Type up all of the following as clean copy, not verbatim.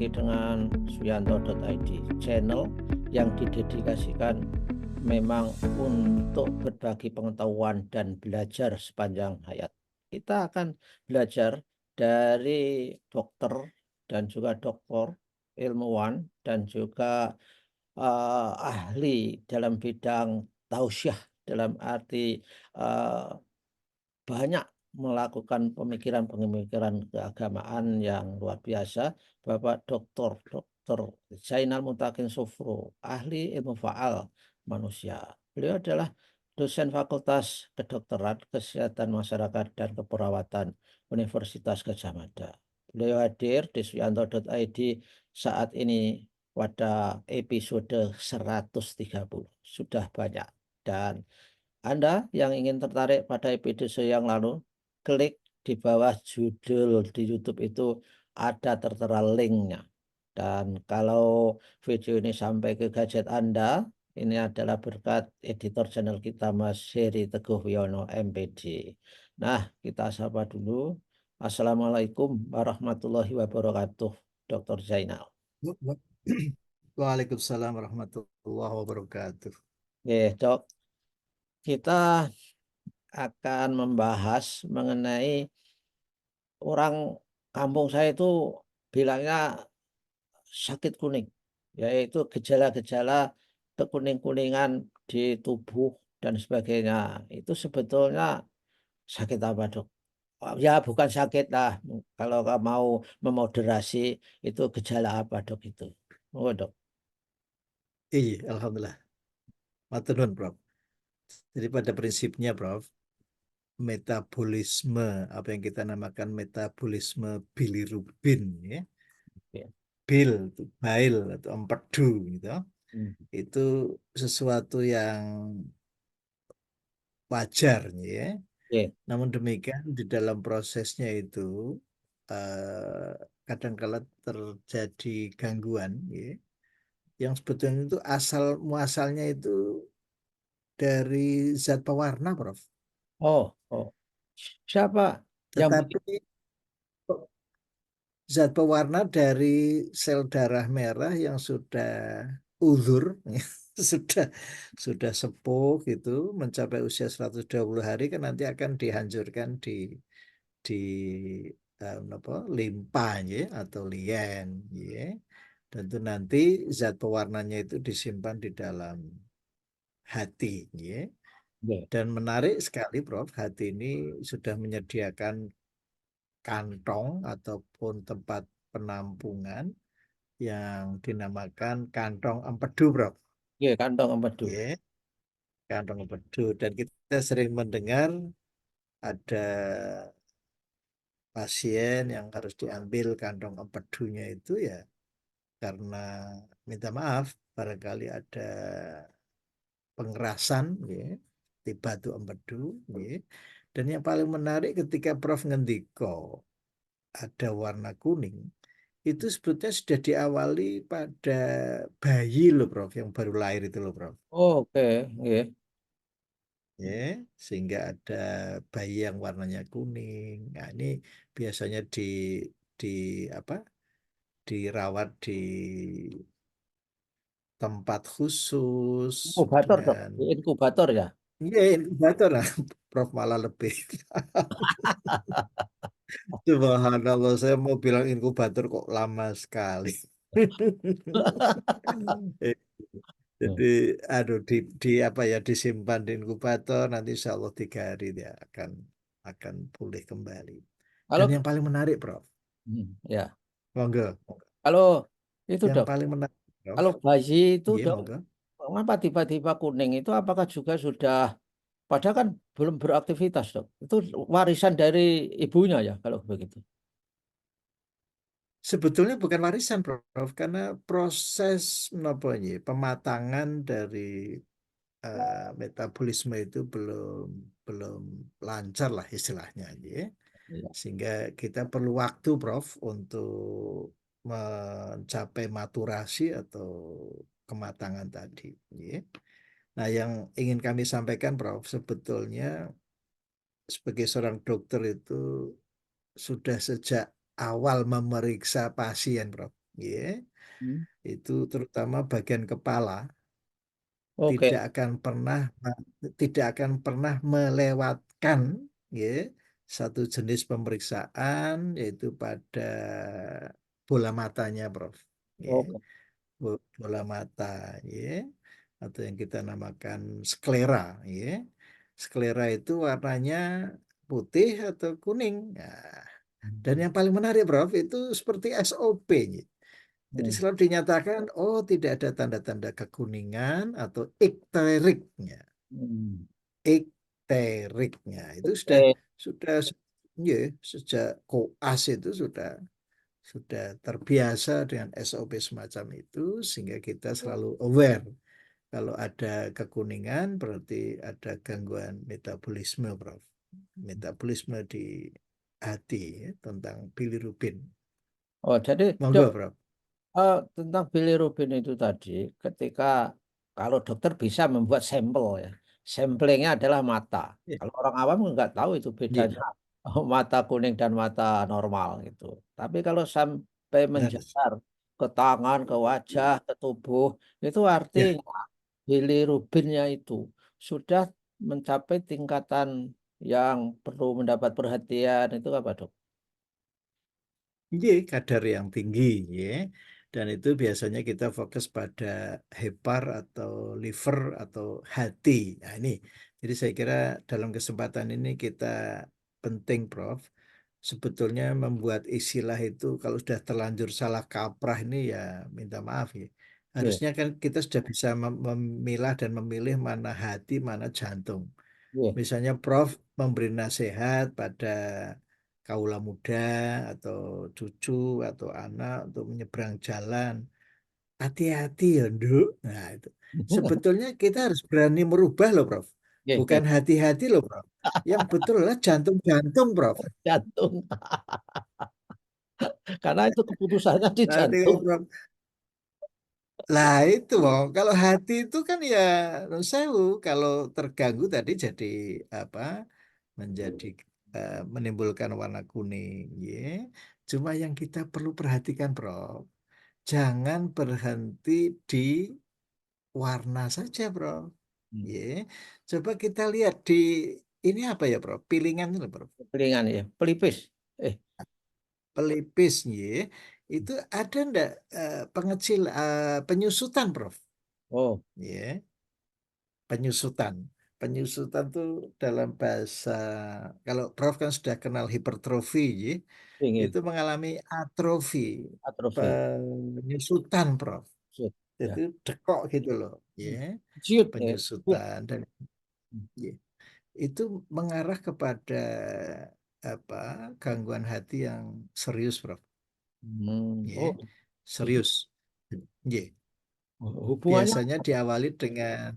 lagi dengan suyanto.id, channel yang didedikasikan memang untuk berbagi pengetahuan dan belajar sepanjang hayat. Kita akan belajar dari dokter dan juga doktor, ilmuwan dan juga ahli dalam bidang tausiah, dalam arti banyak melakukan pemikiran-pemikiran keagamaan yang luar biasa. Bapak Dr. Zainal Mutakin Sufro, ahli ilmu faal manusia. Beliau adalah dosen Fakultas Kedokteran, Kesehatan Masyarakat dan Keperawatan Universitas Gadjah Mada. Beliau hadir di suyanto.id saat ini pada episode 130. Sudah banyak. Dan anda yang ingin tertarik pada episode yang lalu, klik di bawah judul di YouTube itu ada tertera linknya. Dan kalau video ini sampai ke gadget Anda, ini adalah berkat editor channel kita Mas Heri Teguh Wiono MPD. Nah, kita sapa dulu. Assalamualaikum warahmatullahi wabarakatuh, Dr. Zainal. Waalaikumsalam warahmatullahi wabarakatuh. Dok, kita akan membahas mengenai orang kampung saya itu bilangnya sakit kuning, yaitu gejala-gejala kekuning-kuningan di tubuh dan sebagainya. Itu sebetulnya sakit apa, Dok? Ya, bukan sakit lah. Kalau kamu mau memoderasi, itu gejala apa, Dok, itu? Oh, Dok. Iya, alhamdulillah. Matur nuwun, Prof. Jadi pada prinsipnya, Prof, metabolisme apa yang kita namakan metabolisme bilirubin, ya, Ya. bil, bile atau empedu, gitu, Hmm. itu sesuatu yang wajar, ya. Ya. Namun demikian di dalam prosesnya itu kadangkala terjadi gangguan, ya, yang sebetulnya itu asal muasalnya itu dari zat pewarna, Prof. Oh, oh. Siapa yang Tetapi zat pewarna dari sel darah merah yang sudah uzur, sudah sudah sepuh gitu, mencapai usia 120 hari kan nanti akan dihancurkan di apa, limpa, ya, atau lien, ya. Dan itu nanti zat pewarnanya itu disimpan di dalam hati, ya. Ya. Dan menarik sekali, Prof, hati ini sudah menyediakan kantong ataupun tempat penampungan yang dinamakan kantong empedu, Bro. Ya, kantong empedu. Ya, kantong empedu. Dan kita sering mendengar ada pasien yang harus diambil kantong empedunya itu ya karena minta maaf barangkali ada pengerasan, ya, di batu empedu, ya. Dan yang paling menarik ketika Prof ngendiko ada warna kuning, itu sebetulnya sudah diawali pada bayi loh, Prof, yang baru lahir itu loh, Prof. Oh, oke. Ya. Ya, sehingga ada bayi yang warnanya kuning. Nah, ini biasanya di apa? Dirawat di tempat khusus Inkubator, Dok. dengan, Di inkubator ya. ya, inkubator lah. Prof malah lebih. Subhanallah, saya mau bilang inkubator kok lama sekali. Hmm. Jadi, aduh, di apa ya, disimpan di inkubator, nanti insya Allah 3 hari dia akan pulih kembali. Dan Kalau yang paling menarik, Prof, ya, monggo, kalau itu, yang Dok, paling menarik, Prof, kalau bayi itu, iya, Dok, monggo. kenapa tiba-tiba kuning itu apakah juga sudah, padahal kan belum beraktivitas, Dok. Itu warisan dari ibunya ya kalau begitu. Sebetulnya bukan warisan, Prof, karena proses apa ini, pematangan dari metabolisme itu belum belum lancar lah istilahnya, ya. Iya. Sehingga kita perlu waktu, Prof, untuk mencapai maturasi atau kematangan tadi, ya. Nah, yang ingin kami sampaikan, Prof, sebetulnya sebagai seorang dokter itu sudah sejak awal memeriksa pasien, Prof, ya. Hmm. Itu terutama bagian kepala Oke. tidak akan pernah melewatkan, ya, satu jenis pemeriksaan yaitu pada bola matanya, Prof. Ya, Oke. bola mata, ya, atau yang kita namakan sklera, ya. Sklera itu warnanya putih atau kuning. Nah, dan Hmm. yang paling menarik, Prof, itu seperti SOP. Jadi Hmm. selalu dinyatakan, oh tidak ada tanda-tanda kekuningan atau ikteriknya. Hmm. Ikteriknya itu Oke. sudah ya, sejak koas itu sudah terbiasa dengan SOP semacam itu, sehingga kita selalu aware kalau ada kekuningan berarti ada gangguan metabolisme, Prof. Metabolisme di hati, ya, tentang bilirubin. Oh, jadi dok, Monggo, Prof. tentang bilirubin itu tadi, ketika kalau dokter bisa membuat sampel ya, sampelingnya adalah mata. Ya, Kalau orang awam nggak tahu itu ya, bedanya mata kuning dan mata normal gitu. Tapi kalau sampai benar. menjalar ke tangan, ke wajah, ke tubuh, itu Ya, artinya bilirubinnya itu sudah mencapai tingkatan yang perlu mendapat perhatian itu apa dok? Y kadar yang tinggi, ya. Dan itu biasanya kita fokus pada hepar atau liver atau hati. Nah, ini. Jadi saya kira dalam kesempatan ini kita penting, Prof. Sebetulnya membuat istilah itu kalau sudah terlanjur salah kaprah ini ya minta maaf, ya. Iya, Harusnya kan kita sudah bisa memilah dan memilih mana hati, mana jantung. iya. Misalnya Prof memberi nasihat pada kaula muda atau cucu atau anak untuk menyeberang jalan. Hati-hati ya, Nduk. Nah, itu. Sebetulnya kita harus berani merubah loh, Prof. Iya, iya. Bukan hati-hati loh, Prof. Yang betul adalah jantung-jantung, Prof. Jantung. Karena itu keputusannya di Nanti jantung. kalau Prof, lah itu, Bang. Kalau hati itu kan ya, non sewu. Kalau terganggu tadi jadi apa? Menjadi menimbulkan warna kuning, ya. Cuma yang kita perlu perhatikan, Prof, jangan berhenti di warna saja, Bro. Hmm. Ya, coba kita lihat di ini apa ya, Bro? Pilingan itu, Bro. Ringan ya, pelipis. Eh, Pelipis, ya. Itu ada ndak pengecil penyusutan, Prof? oh, Ya, penyusutan. Penyusutan tuh dalam bahasa, kalau Prof kan sudah kenal hipertrofi, ya, ini itu mengalami atrofi, atrofi. penyusutan, Prof. Shit, Itu ya. dekok gitu loh, ya, Ciut ya. Ciut. penyusutan dan ya, itu mengarah kepada apa gangguan hati yang serius, Prof. Hmm. Ya, Oh, gitu. serius. Ya, Hubungannya biasanya diawali dengan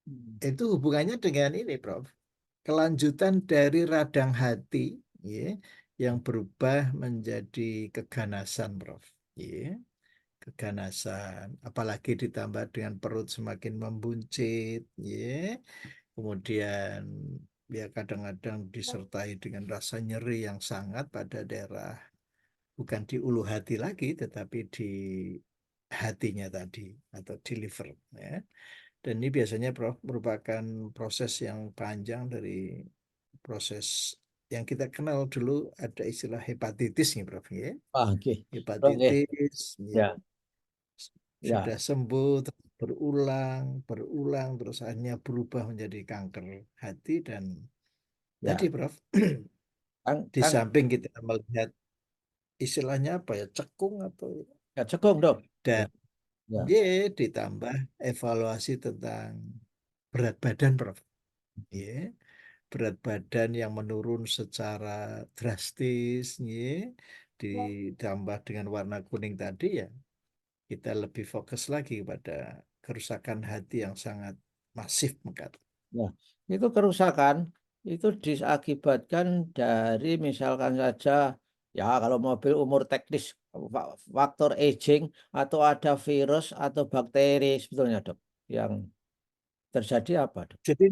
hmm, itu hubungannya dengan ini, Prof. Kelanjutan dari radang hati, ya, yang berubah menjadi keganasan, Prof. Ya, keganasan, apalagi ditambah dengan perut semakin membuncit, ya. Kemudian ya kadang-kadang disertai dengan rasa nyeri yang sangat pada daerah, bukan di ulu hati lagi, tetapi di hatinya tadi atau di liver, ya. Dan ini biasanya, Prof, merupakan proses yang panjang dari proses yang kita kenal dulu, ada istilah hepatitis nih, Prof, ya. oke. Oke. Hepatitis, ya, Ya, ya, sudah sembuh terus berulang, berulang terus akhirnya berubah menjadi kanker hati. Dan tadi, ya. Prof, di Kang, samping kita melihat istilahnya apa ya, cekung atau, ya cekung dok. dan Ya, ya. Y ditambah evaluasi tentang berat badan, Prof. Y, berat badan yang menurun secara drastis, Y, ditambah dengan warna kuning tadi, ya kita lebih fokus lagi pada kerusakan hati yang sangat masif, Mekat. Ya, itu kerusakan itu diakibatkan dari misalkan saja ya kalau mobil umur teknis faktor aging atau ada virus atau bakteri sebetulnya dok yang terjadi apa dok? Jadi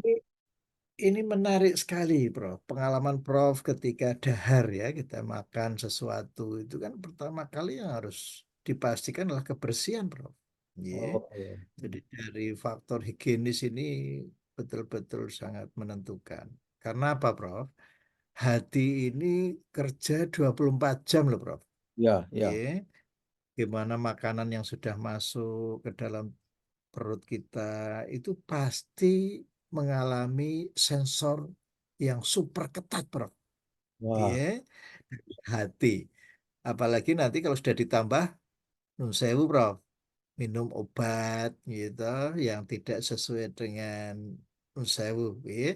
ini menarik sekali, Prof. Pengalaman Prof ketika dahar, ya, kita makan sesuatu itu kan pertama kali yang harus dipastikan adalah kebersihan, Prof. Ya. Oh, iya. Jadi dari faktor higienis ini betul-betul sangat menentukan. Karena apa, Prof? Hati ini kerja 24 jam loh, Prof. Ya, ya. Ya. Gimana makanan yang sudah masuk ke dalam perut kita itu pasti mengalami sensor yang super ketat, Prof. Wah, Ya. Hati. Apalagi nanti kalau sudah ditambah nun sewu, Prof, minum obat gitu yang tidak sesuai dengan nun sewu, ya.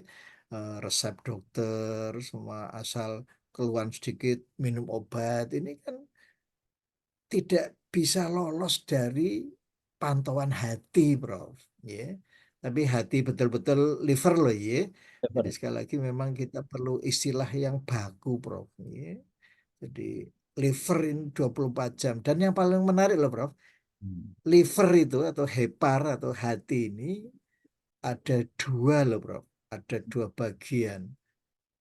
Resep dokter semua asal keluhan sedikit minum obat ini kan tidak bisa lolos dari pantauan hati, Prof. Ya. Tapi hati betul-betul liver loh, ya. Jadi benar. sekali lagi memang kita perlu istilah yang baku, Prof. Ya. Jadi liver ini 24 jam. Dan yang paling menarik loh, Prof, Hmm. liver itu atau hepar atau hati ini ada dua loh, Prof. Ada dua bagian.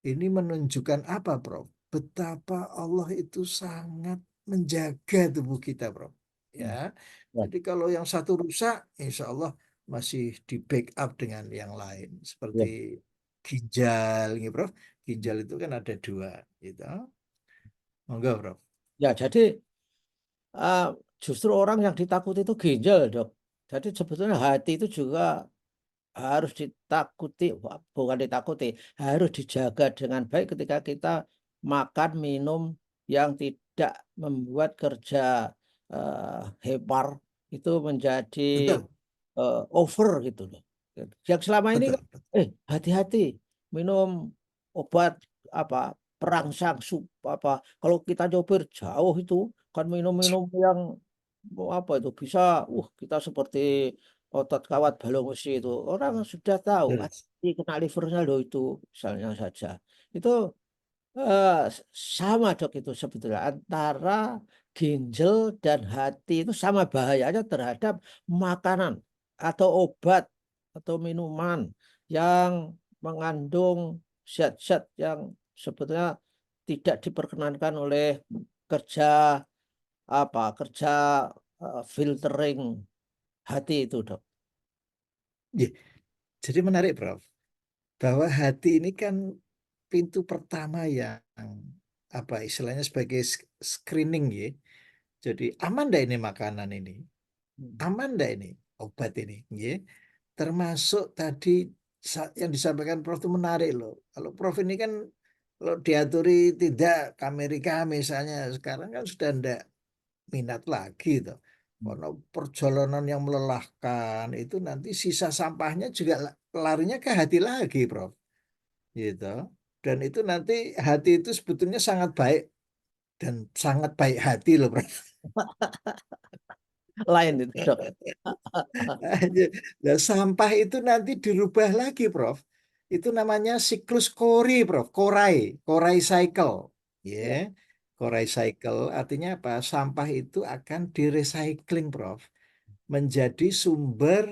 Ini menunjukkan apa, Prof? Betapa Allah itu sangat menjaga tubuh kita, Prof. Ya. Hmm. Ya, Jadi kalau yang satu rusak, insya Allah masih di backup dengan yang lain. Seperti ya. ginjal, gitu, Prof. Ginjal itu kan ada dua, gitu. Enggak, Prof. Ya, jadi ah, justru orang yang ditakuti itu ginjal, Dok. Jadi sebetulnya hati itu juga harus ditakuti, bukan ditakuti, harus dijaga dengan baik ketika kita makan minum yang tidak membuat kerja hepar itu menjadi Betul, over gitu loh. Yang selama ini kan, betul, betul. hati-hati minum obat apa perangsang apa kalau kita nyopir jauh itu kan minum-minum yang apa itu bisa kita seperti otot kawat balung besi itu orang sudah tahu Yes. hati kena livernya loh itu misalnya saja itu eh, sama dok itu sebetulnya antara ginjal dan hati itu sama bahayanya terhadap makanan atau obat atau minuman yang mengandung zat-zat yang sebetulnya tidak diperkenankan oleh kerja kerja filtering hati itu dok. Ya, jadi menarik, Prof. Bahwa hati ini kan pintu pertama yang apa istilahnya sebagai screening, ya. Jadi aman ndak ini makanan ini? Hmm. Aman ndak ini obat ini? Ya. Termasuk tadi yang disampaikan Prof itu menarik loh. Kalau Prof ini kan kalau diaturi tidak ke Amerika misalnya sekarang kan sudah ndak minat lagi tuh. Karena perjalanan yang melelahkan itu nanti sisa sampahnya juga larinya ke hati lagi, Prof. Gitu. Dan itu nanti hati itu sebetulnya sangat baik dan sangat baik hati loh, Prof. Lain itu dok. Nah, sampah itu nanti dirubah lagi, Prof. Itu namanya siklus Cori, Prof. Korai cycle. Ya. Ya. Korai cycle artinya apa? Sampah itu akan direcycling, Prof, menjadi sumber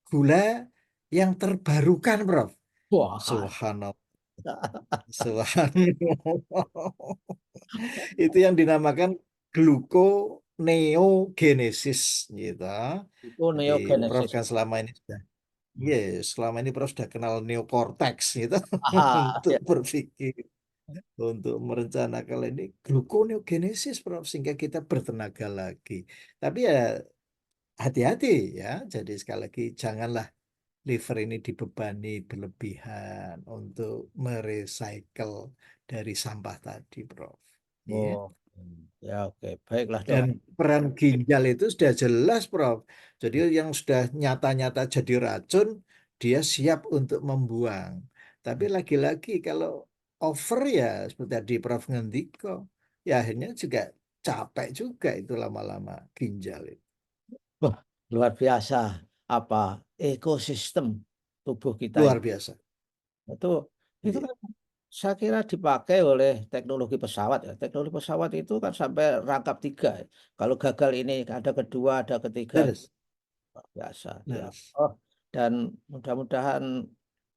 gula yang terbarukan, Prof. Wah, Subhanallah. Subhanallah. Itu yang dinamakan gluconeogenesis gitu. itu Jadi Prof neogenesis. kan selama ini sudah, yes, selama ini Prof sudah kenal neokortex gitu Ah, untuk ya. berpikir, untuk merencanakan ini gluconeogenesis, Prof, sehingga kita bertenaga lagi. Tapi ya hati-hati ya. Jadi sekali lagi janganlah liver ini dibebani berlebihan untuk merecycle dari sampah tadi, Prof. Iya. Oh, ya oke. Baiklah dok. Dan peran ginjal itu sudah jelas, Prof. Jadi yang sudah nyata-nyata jadi racun, dia siap untuk membuang. Tapi lagi-lagi kalau over ya, seperti tadi Prof ngendiko, ya akhirnya juga capek juga itu lama-lama ginjal itu. Wah, luar biasa apa ekosistem tubuh kita Luar ini. biasa. Itu itu Iya. kan saya kira dipakai oleh teknologi pesawat ya. Teknologi pesawat itu kan sampai rangkap 3. Ya. Kalau gagal ini ada kedua, ada ketiga. Leres, Luar biasa. Ya. leres. Oh, dan mudah-mudahan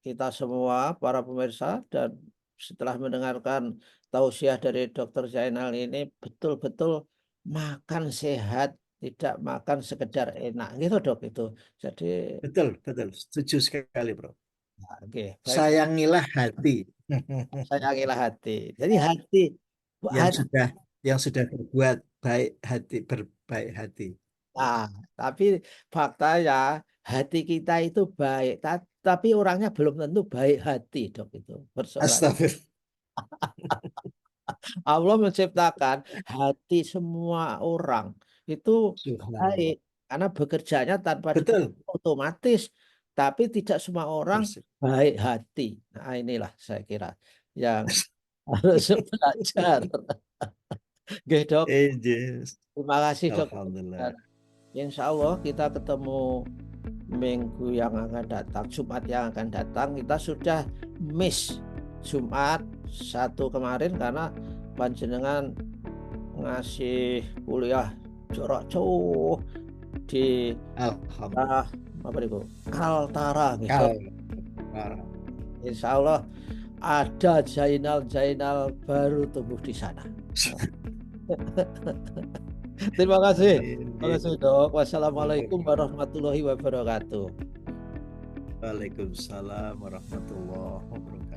kita semua para pemirsa dan setelah mendengarkan tausiah dari Dr. Zainal ini betul-betul makan sehat, tidak makan sekedar enak gitu Dok itu. Jadi Betul, betul. Setuju sekali, Bro. ya, oke, baik, Sayangilah hati sayangilah hati. Jadi hati, yang hati sudah berbuat baik hati, berbaik hati. nah, tapi faktanya hati kita itu baik, tapi orangnya belum tentu baik hati Dok itu persoalan. Astagfirullah. Allah menciptakan hati semua orang itu baik Subhanallah. karena bekerjanya tanpa Betul. otomatis, tapi tidak semua orang Persis. baik hati. Nah, inilah saya kira yang harus belajar. Oke, Dok. Yes. Terima kasih, Dok. Dan Alhamdulillah. insya Allah kita ketemu minggu yang akan datang, Jumat yang akan datang. Kita sudah miss Jumat satu kemarin karena panjenengan ngasih kuliah jorok cuh di Alhamdulillah. apa itu Kaltara gitu. Kal. Insya Allah ada Jainal baru tumbuh di sana. Terima kasih. Terima Amin. kasih Dok. Wassalamualaikum Amin. warahmatullahi wabarakatuh. Waalaikumsalam warahmatullahi wabarakatuh.